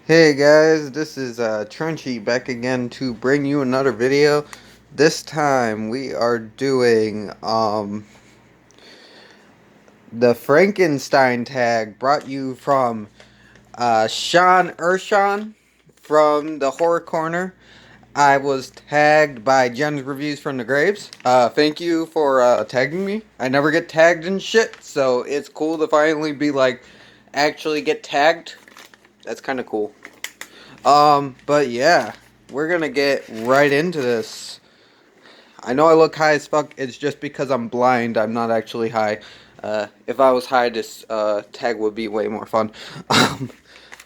Hey guys, this is Trenchy back again to bring you another video. This time we are doing the Frankenstein tag brought you from Sean Erschean from the Horror Corner. I was tagged by Jens Reveiws from the Graves. Thank you for tagging me. I never get tagged in shit, so it's cool to finally be like actually get tagged. That's kind of cool. But yeah, we're gonna get right into this. I know I look high as fuck, it's just because I'm blind, I'm not actually high. If I was high, this, tag would be way more fun. Um,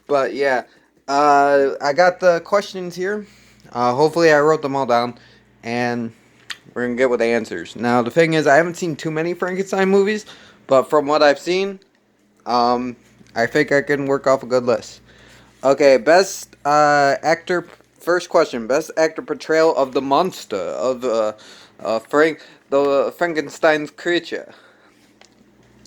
but yeah, I got the questions here. Hopefully I wrote them all down, and we're gonna get with the answers. Now, the thing is, I haven't seen too many Frankenstein movies, but from what I've seen, um, I think I can work off a good list. Okay, best actor. First question: best actor portrayal of the monster of Frankenstein's creature.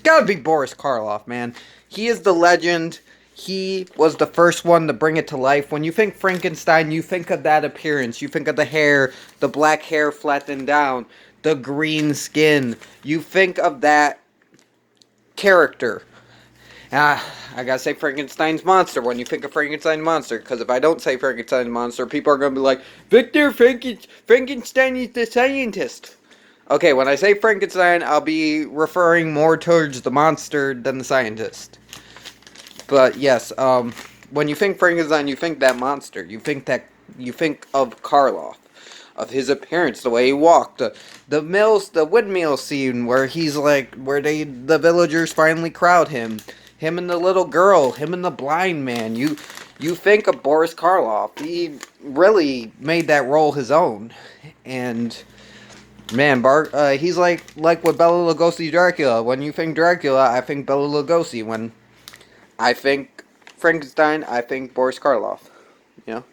Gotta be Boris Karloff, man. He is the legend. He was the first one to bring it to life. When you think Frankenstein, you think of that appearance. You think of the hair, the black hair flattened down, the green skin. You think of that character. I gotta say Frankenstein's monster when you think of Frankenstein's monster, because if I don't say Frankenstein's monster, people are gonna be like, Victor, Frankenstein is the scientist. Okay, when I say Frankenstein, I'll be referring more towards the monster than the scientist. But yes, when you think Frankenstein, you think that monster. You think of Karloff, of his appearance, the way he walked, the windmill scene where he's like, the villagers finally crowd him and the little girl, him and the blind man. You think of Boris Karloff. He really made that role his own, and man, he's like with Bela Lugosi's Dracula. When you think Dracula, I think Bela Lugosi. When I think Frankenstein, I think Boris Karloff. You know,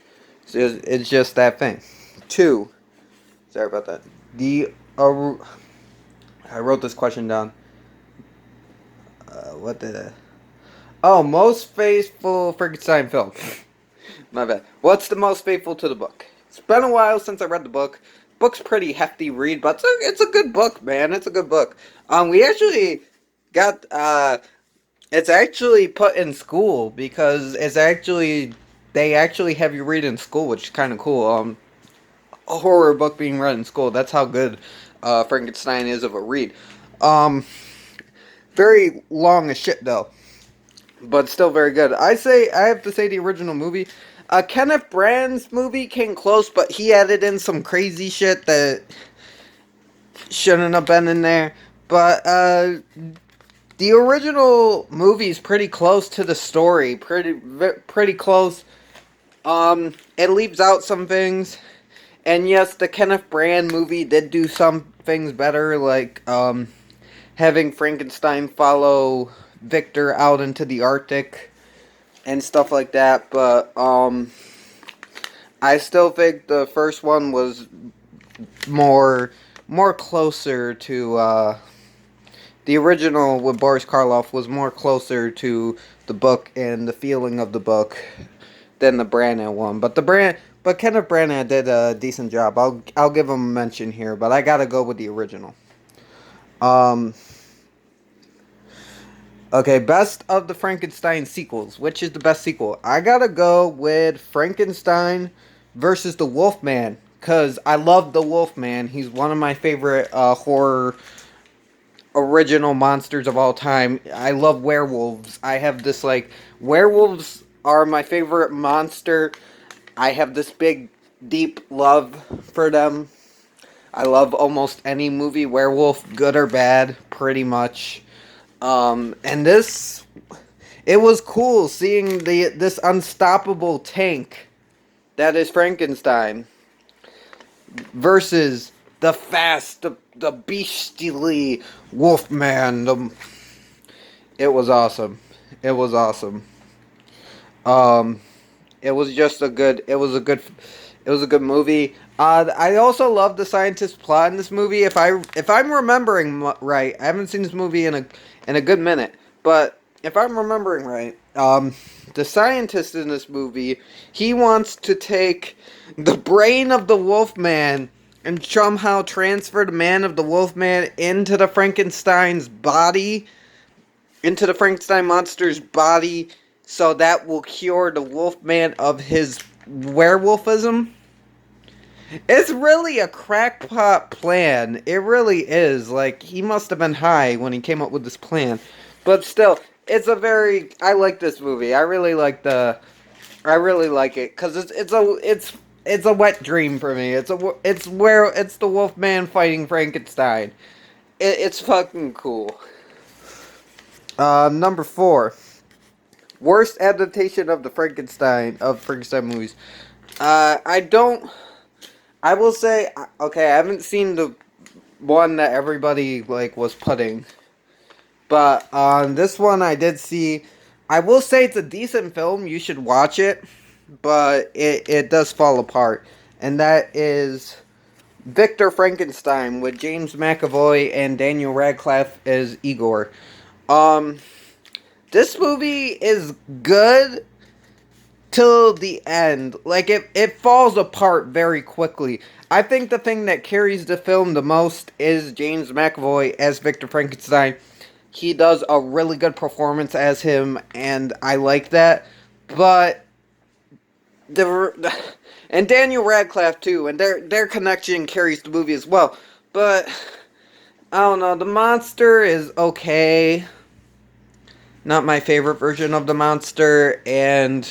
it's just that thing. Two. Sorry about that. I wrote this question down. What did I? Oh, most faithful Frankenstein film. My bad. What's the most faithful to the book? It's been a while since I read the book. Book's pretty hefty read, but it's a good book, man. It's a good book. We actually got it's actually put in school because they actually have you read in school, which is kind of cool. A horror book being read in school. That's how good Frankenstein is of a read. Um, very long as shit though, but still very good. I have to say the original movie. Kenneth Branagh's movie came close, but he added in some crazy shit that shouldn't have been in there. But the original movie is pretty close to the story. Pretty close. It leaves out some things. And yes, the Kenneth Branagh movie did do some things better, like having Frankenstein follow Victor out into the Arctic and stuff like that. But I still think the first one was more closer to the original with Boris Karloff was more closer to the book and the feeling of the book than the Branagh one. But Kenneth Branagh did a decent job. I'll give him a mention here, but I gotta go with the original. Um. Okay, best of the Frankenstein sequels. Which is the best sequel? I gotta go with Frankenstein versus the Wolfman, cause I love the Wolfman. He's one of my favorite horror original monsters of all time. I love werewolves. I have this like werewolves are my favorite monster. I have this big deep love for them. I love almost any movie werewolf, good or bad, pretty much. And it was cool seeing this unstoppable tank that is Frankenstein versus the beastly Wolfman. It was awesome. It was awesome. It was just it was a good movie. I also love the scientist plot in this movie. If I'm remembering right, I haven't seen this movie in a good minute, but if I'm remembering right, the scientist in this movie, he wants to take the brain of the Wolfman and somehow transfer the man of the Wolfman into the Frankenstein's body, into the Frankenstein monster's body, so that will cure the Wolfman of his werewolfism. It's really a crackpot plan. It really is. Like, he must have been high when he came up with this plan. But still, it's a very... I like this movie. I really like it. Because it's a wet dream for me. It's the Wolfman fighting Frankenstein. It's fucking cool. Number 4. Worst adaptation of the Frankenstein movies. I will say, okay, I haven't seen the one that everybody, like, was putting. But, this one I did see. I will say it's a decent film. You should watch it. But it does fall apart. And that is Victor Frankenstein with James McAvoy and Daniel Radcliffe as Igor. This movie is good till the end. Like, it falls apart very quickly. I think the thing that carries the film the most is James McAvoy as Victor Frankenstein. He does a really good performance as him, and I like that. But and Daniel Radcliffe too, and their connection carries the movie as well. But I don't know, the monster is okay. Not my favorite version of the monster, and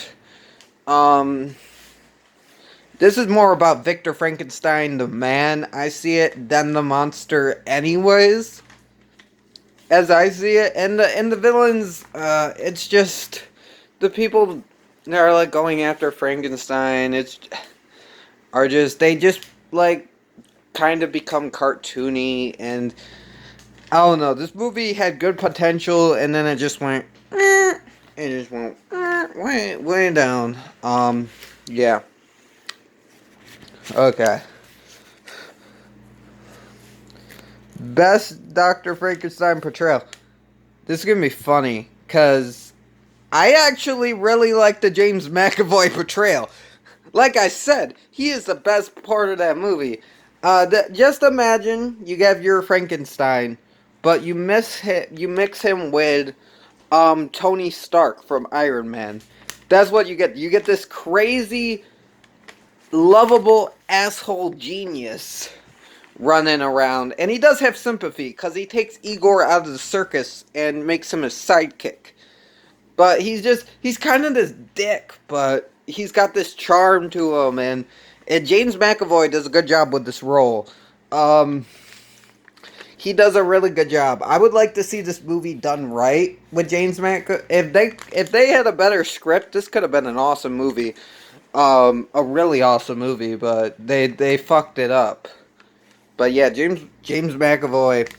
this is more about Victor Frankenstein, the man, I see it, than the monster anyways. As I see it. And the villains, it's just the people that are, like, going after Frankenstein, they just, like, kind of become cartoony, and I don't know, this movie had good potential, and then it just went, way down. Yeah. Okay. Best Dr. Frankenstein portrayal. This is gonna be funny, because I actually really like the James McAvoy portrayal. Like I said, he is the best part of that movie. Just imagine you have your Frankenstein, but you mix him with Tony Stark from Iron Man. That's what you get. You get this crazy, lovable asshole genius running around. And he does have sympathy, because he takes Igor out of the circus and makes him his sidekick. But he's kind of this dick, but he's got this charm to him, and James McAvoy does a good job with this role. He does a really good job. I would like to see this movie done right with James McAvoy. If they had a better script, this could have been an awesome movie. A really awesome movie, but they fucked it up. But yeah, James McAvoy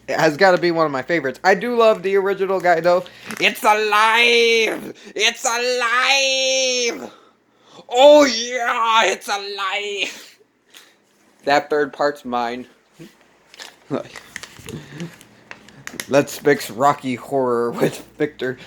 has got to be one of my favorites. I do love the original guy, though. It's alive! It's alive! Oh yeah, it's alive! That third part's mine. Let's mix Rocky Horror with Victor,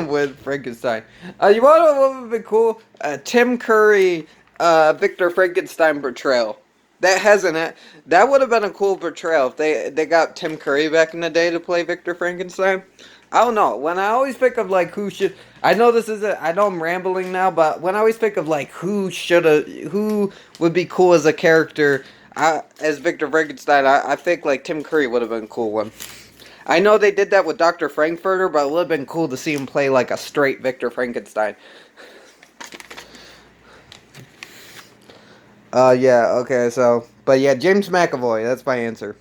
with Frankenstein. You want to know what would be cool? Tim Curry, Victor Frankenstein portrayal. That would have been a cool portrayal if they got Tim Curry back in the day to play Victor Frankenstein. I don't know. When I always think of, like, I know I'm rambling now, but when I always think of, like, who would be cool as a character, as Victor Frankenstein, I think, like, Tim Curry would have been a cool one. I know they did that with Dr. Frankfurter, but it would have been cool to see him play, like, a straight Victor Frankenstein. Yeah, okay, but yeah, James McAvoy, that's my answer.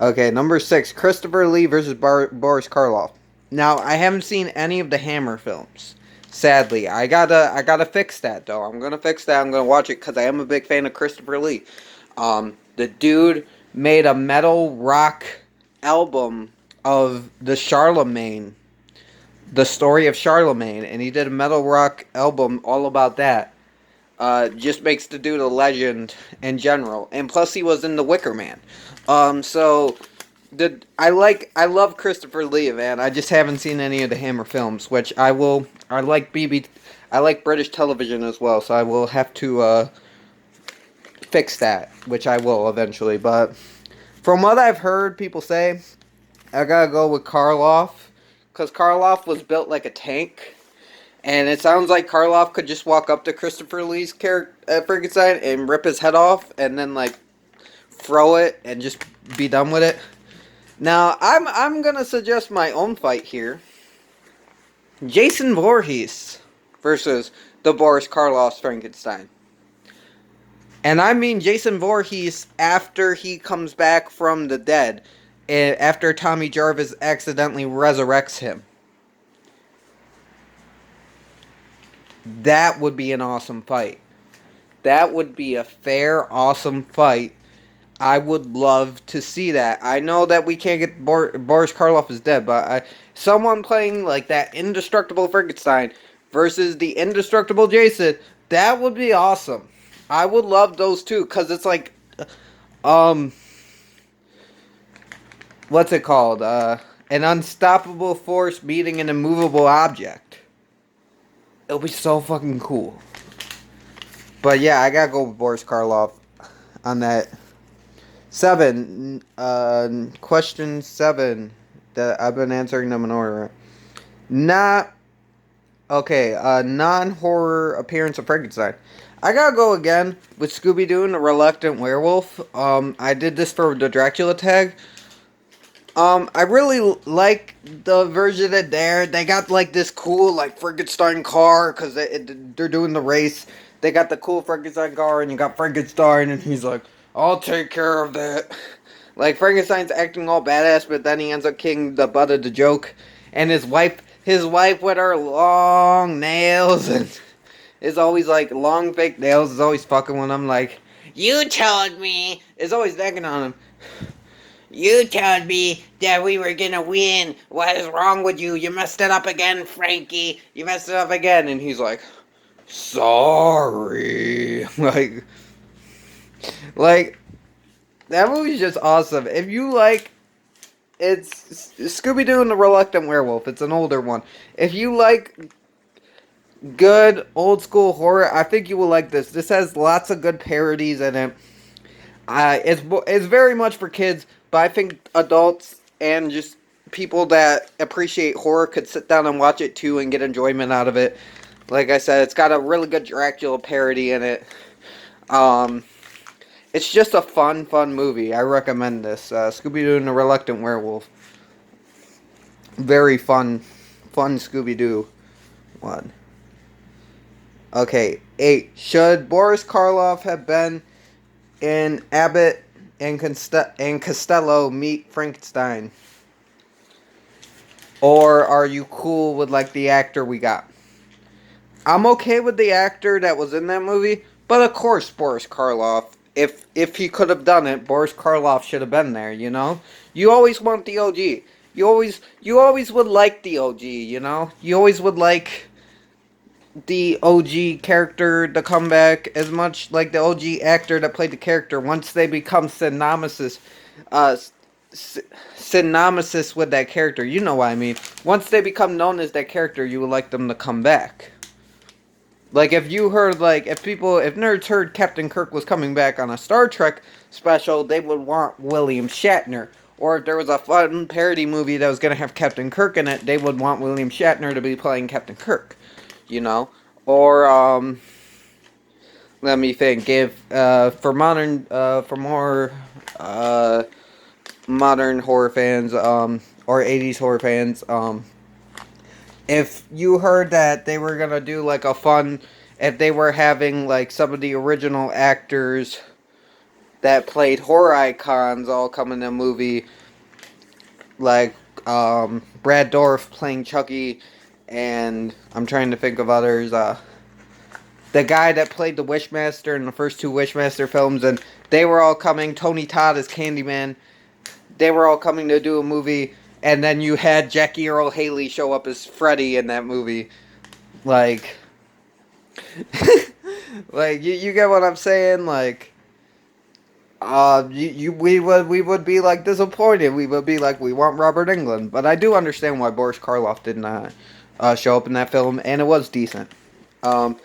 Okay, number 6, Christopher Lee versus Boris Karloff. Now, I haven't seen any of the Hammer films. Sadly, I gotta fix that, though. I'm gonna fix that. I'm gonna watch it, because I am a big fan of Christopher Lee. The dude made a metal rock album of the story of Charlemagne, and he did a metal rock album all about that. Just makes the dude a legend in general, and plus he was in The Wicker Man. I love Christopher Lee, man. I just haven't seen any of the Hammer films, which I will I like I like British television as well, so I will have to fix that, which I will eventually. But from what I've heard people say, I gotta go with Karloff, because Karloff was built like a tank. And it sounds like Karloff could just walk up to Christopher Lee's character Frankenstein and rip his head off, and then like throw it and just be done with it. Now I'm gonna suggest my own fight here: Jason Voorhees versus the Boris Karloff's Frankenstein. And I mean Jason Voorhees after he comes back from the dead, after Tommy Jarvis accidentally resurrects him. That would be an awesome fight. That would be a fair, awesome fight. I would love to see that. I know that we can't get Boris Karloff is dead, but someone playing like that indestructible Frankenstein versus the indestructible Jason, that would be awesome. I would love those two, because it's like, what's it called? An unstoppable force meeting an immovable object. It'll be so fucking cool. But yeah, I gotta go with Boris Karloff on that. 7. Question 7. That I've been answering them in order. Non-horror appearance of Frankenstein. I gotta go again with Scooby Doo and the Reluctant Werewolf. I did this for the Dracula tag. I really like the version of there. They got like this cool like Frankenstein car, because they're doing the race. They got the cool Frankenstein car, and you got Frankenstein, and he's like, I'll take care of that. Like, Frankenstein's acting all badass, but then he ends up kicking the butt of the joke. And his wife with her long nails, and is always like long fake nails, is always fucking with him, like, you told me, is always nagging on him. You told me that we were gonna win. What is wrong with you? You messed it up again, Frankie. You messed it up again. And he's like, sorry. Like, that movie's just awesome. If you like, it's Scooby Doo and the Reluctant Werewolf. It's an older one. If you like good old school horror, I think you will like this. This has lots of good parodies in it. It's very much for kids, but I think adults and just people that appreciate horror could sit down and watch it too and get enjoyment out of it. Like I said, it's got a really good Dracula parody in it. It's just a fun movie. I recommend this. Scooby-Doo and the Reluctant Werewolf. Very fun Scooby-Doo one. Okay, 8. Should Boris Karloff have been in Abbott and Costello Meet Frankenstein? Or are you cool with like the actor we got? I'm okay with the actor that was in that movie, but of course Boris Karloff. If he could have done it, Boris Karloff should have been there, you know? You always want the OG. You always would like the OG, you know? You always would like the OG character to come back as much like the OG actor that played the character once they become synonymous with that character. You know what I mean. Once they become known as that character, you would like them to come back. Like, if nerds heard Captain Kirk was coming back on a Star Trek special, they would want William Shatner. Or if there was a fun parody movie that was going to have Captain Kirk in it, they would want William Shatner to be playing Captain Kirk. You know? Or, let me think. For more modern horror fans, or 80s horror fans, if you heard that they were gonna do like a fun, if they were having like some of the original actors that played horror icons all come in the movie, like Brad Dourif playing Chucky, and I'm trying to think of others, the guy that played the Wishmaster in the first 2 Wishmaster films, and they were all coming, Tony Todd as Candyman, they were all coming to do a movie. And then you had Jackie Earle Haley show up as Freddy in that movie. Like, like you get what I'm saying? Like, we would be like disappointed. We would be like, we want Robert Englund. But I do understand why Boris Karloff did not show up in that film, and it was decent. Um,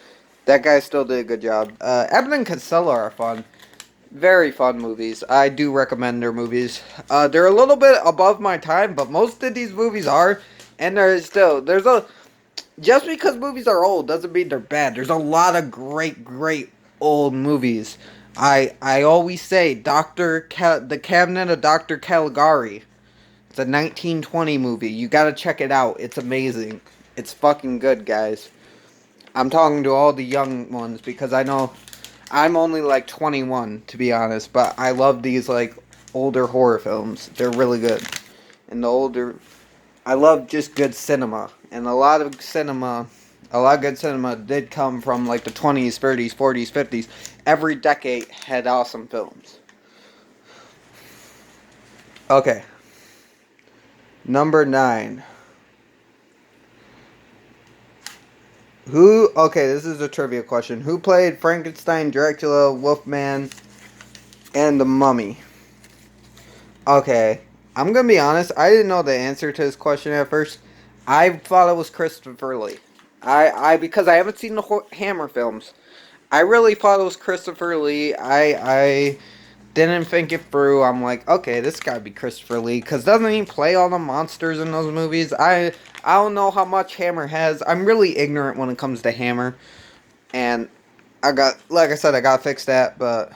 that guy still did a good job. Abbott and Costello are fun. Very fun movies. I do recommend their movies. They're a little bit above my time, but most of these movies are, and there's a just because movies are old doesn't mean they're bad. There's a lot of great old movies. I always say The Cabinet of Dr. Caligari. It's a 1920 movie. You gotta check it out. It's amazing. It's fucking good, guys. I'm talking to all the young ones because I know I'm only like 21, to be honest, but I love these like older horror films. They're really good. And I love just good cinema. And a lot of good cinema did come from like the 20s, 30s, 40s, 50s. Every decade had awesome films. Okay. Number 9. Okay, this is a trivia question. Who played Frankenstein, Dracula, Wolfman, and the Mummy? Okay, I'm gonna be honest, I didn't know the answer to this question at first. I thought it was Christopher Lee. Because I haven't seen the Hammer films. I really thought it was Christopher Lee. I didn't think it through. I'm like, okay, this gotta be Christopher Lee, because doesn't he play all the monsters in those movies? I don't know how much Hammer has. I'm really ignorant when it comes to Hammer, and like I said, I gotta fix that, but,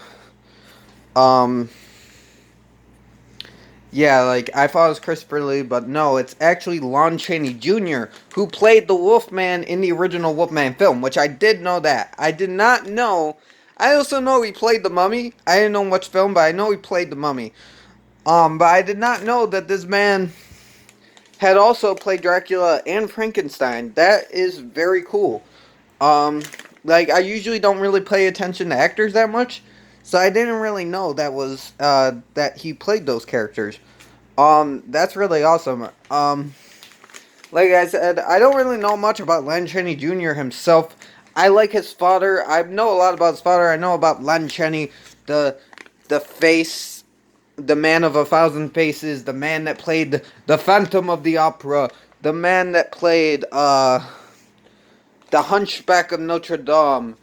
yeah, like, I thought it was Christopher Lee, but no, it's actually Lon Chaney Jr., who played the Wolfman in the original Wolfman film, which I did know that. I did not know. I also know he played the Mummy. I didn't know which film, but I know he played the Mummy. But I did not know that this man had also played Dracula and Frankenstein. That is very cool. Like, I usually don't really pay attention to actors that much, so I didn't really know that he played those characters. That's really awesome. Like I said, I don't really know much about Lon Chaney Jr. himself. I like his father. I know a lot about his father. I know about Lon Chaney, the face, the man of a thousand faces, the man that played the Phantom of the Opera, the man that played the Hunchback of Notre Dame.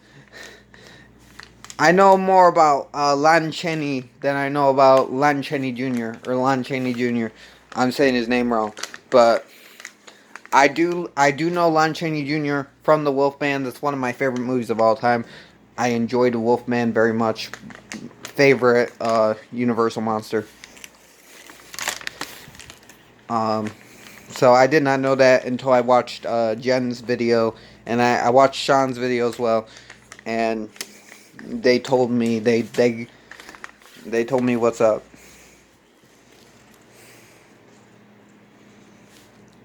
I know more about Lon Chaney than I know about Lon Chaney Jr. or Lon Chaney Jr. I'm saying his name wrong, but I do know Lon Chaney Jr. from The Wolfman. That's one of my favorite movies of all time. I enjoy The Wolfman very much. Favorite Universal monster. So I did not know that until I watched Jen's video, and I watched Sean's video as well, and they told me they told me what's up.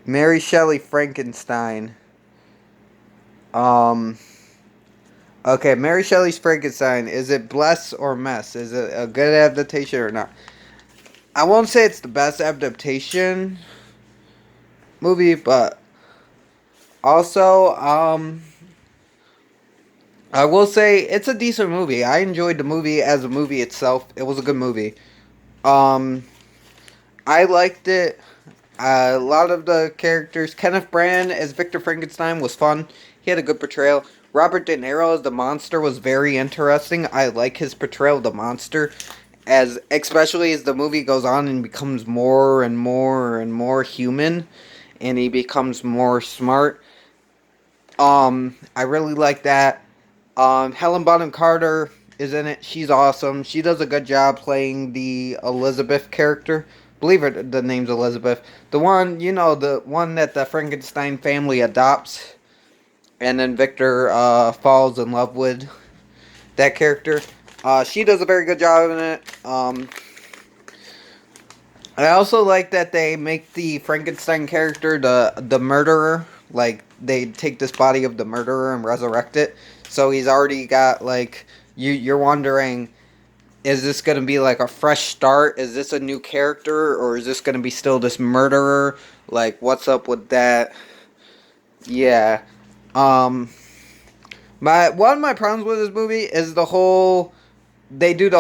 Mary Shelley Frankenstein. Okay, Mary Shelley's Frankenstein. Is it bless or mess? Is it a good adaptation or not? I won't say it's the best adaptation movie, but also, I will say it's a decent movie. I enjoyed the movie as a movie itself. It was a good movie. I liked it. A lot of the characters, Kenneth Branagh as Victor Frankenstein was fun. He had a good portrayal. Robert De Niro as the monster was very interesting. I like his portrayal of the monster, especially as the movie goes on and becomes more and more and more human, and he becomes more smart. I really like that. Helen Bonham Carter is in it. She's awesome. She does a good job playing the Elizabeth character. Believe it, the name's Elizabeth. The one, the one that the Frankenstein family adopts, and then Victor falls in love with that character. She does a very good job in it. I also like that they make the Frankenstein character the murderer. Like, they take this body of the murderer and resurrect it. So he's already got, like, you're wondering, is this going to be like a fresh start? Is this a new character? Or is this going to be still this murderer? Like, what's up with that? Yeah. One of my problems with this movie is they did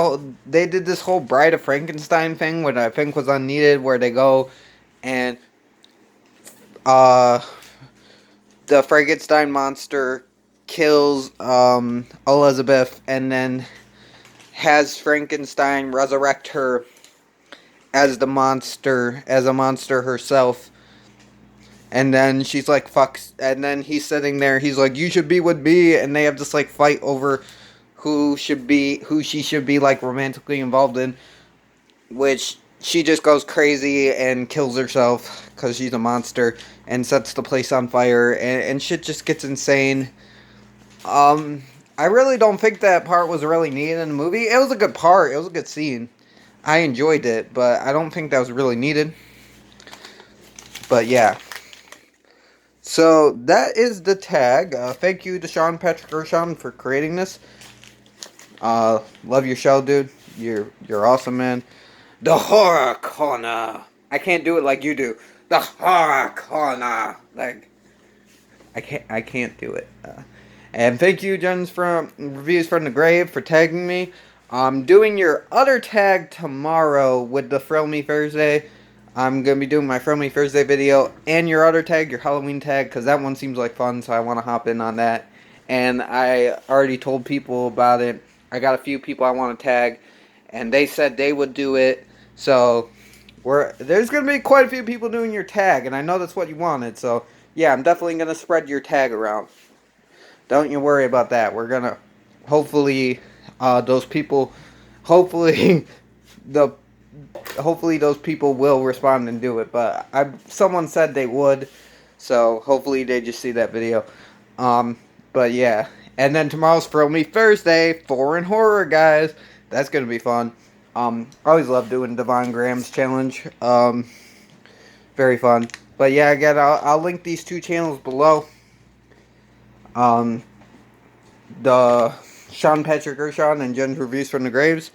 this whole Bride of Frankenstein thing, which I think was unneeded, where they go and the Frankenstein monster kills Elizabeth and then has Frankenstein resurrect her as the monster, as a monster herself. And then she's like, fuck. And then he's sitting there. He's like, you should be with me. And they have this like fight over who she should be like romantically involved in. Which she just goes crazy and kills herself because she's a monster and sets the place on fire. And shit just gets insane. I really don't think that part was really needed in the movie. It was a good part. It was a good scene. I enjoyed it, but I don't think that was really needed. But yeah. So that is the tag. Thank you to Sean Erschean for creating this. Love your show, dude. You're awesome, man. The horror corner. I can't do it like you do. The horror corner. Like I can't do it. And thank you, Jens Reveiws from the Grave, for tagging me. I'm doing your other tag tomorrow with the Thrill Me Thursday. I'm going to be doing my Thrill Me Thursday video and your other tag, your Halloween tag, because that one seems like fun, so I want to hop in on that. And I already told people about it. I got a few people I want to tag, and they said they would do it. So there's going to be quite a few people doing your tag, and I know that's what you wanted. So yeah, I'm definitely going to spread your tag around. Don't you worry about that. We're going to, hopefully, those people, hopefully those people will respond and do it. But someone said they would, so hopefully they just see that video. But yeah, and then tomorrow's Thrill Me Thursday, foreign horror, guys. That's gonna be fun. I always love doing Devon Graham's challenge. Very fun. But yeah, again, I'll link these two channels below. The Sean Erschean and Jens Reveiws from the Graves.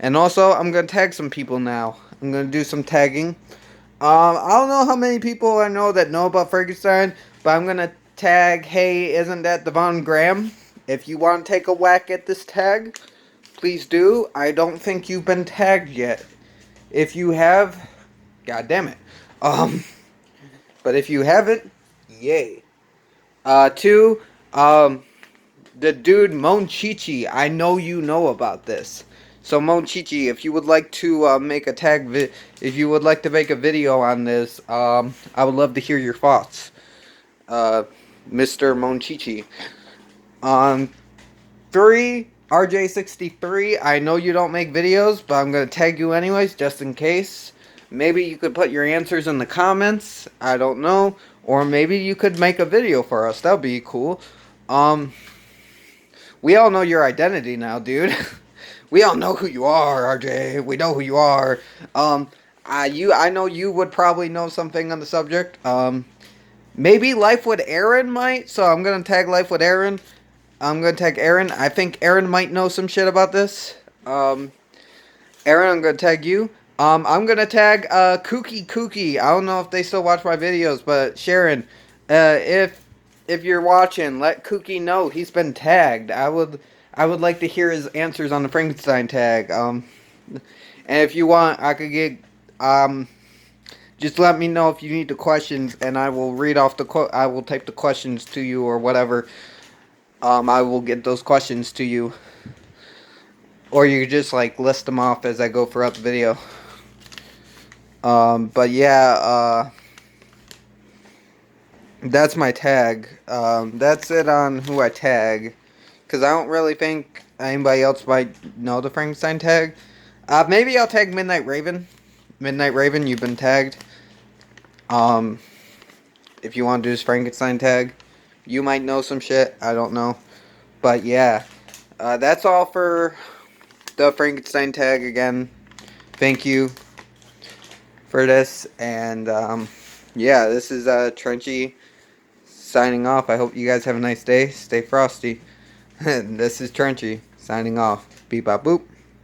And also, I'm going to tag some people now. I'm going to do some tagging. I don't know how many people I know that know about Frankenstein, but I'm going to tag, hey, isn't that Devon Graham? If you want to take a whack at this tag, please do. I don't think you've been tagged yet. If you have, god damn it. But if you haven't, yay. Two, the dude Monchichi, I know you know about this. So Monchichi, if you would like to make a if you would like to make a video on this, I would love to hear your thoughts, Mr. Monchichi. 3, RJ63, I know you don't make videos, but I'm gonna tag you anyways, just in case. Maybe you could put your answers in the comments. I don't know, or maybe you could make a video for us. That'd be cool. We all know your identity now, dude. We all know who you are, RJ. We know who you are. I know you would probably know something on the subject. Maybe Life with Aaron might. So I'm gonna tag Life with Aaron. I'm gonna tag Aaron. I think Aaron might know some shit about this. Aaron, I'm gonna tag you. I'm gonna tag Kooky. I don't know if they still watch my videos, but Sharon, if you're watching, let Kooky know he's been tagged. I would like to hear his answers on the Frankenstein tag. And if you want, I could get just let me know if you need the questions, and I will read off I will type the questions to you or whatever. I will get those questions to you, or you could just like list them off as I go throughout the video. But yeah, that's my tag. That's it on who I tag. Because I don't really think anybody else might know the Frankenstein tag. Maybe I'll tag Midnight Raven. Midnight Raven, you've been tagged. If you want to do this Frankenstein tag. You might know some shit. I don't know. But yeah. That's all for the Frankenstein tag again. Thank you for this. And yeah, this is Trenchy signing off. I hope you guys have a nice day. Stay frosty. This is Trenchy signing off. Beep bop boop.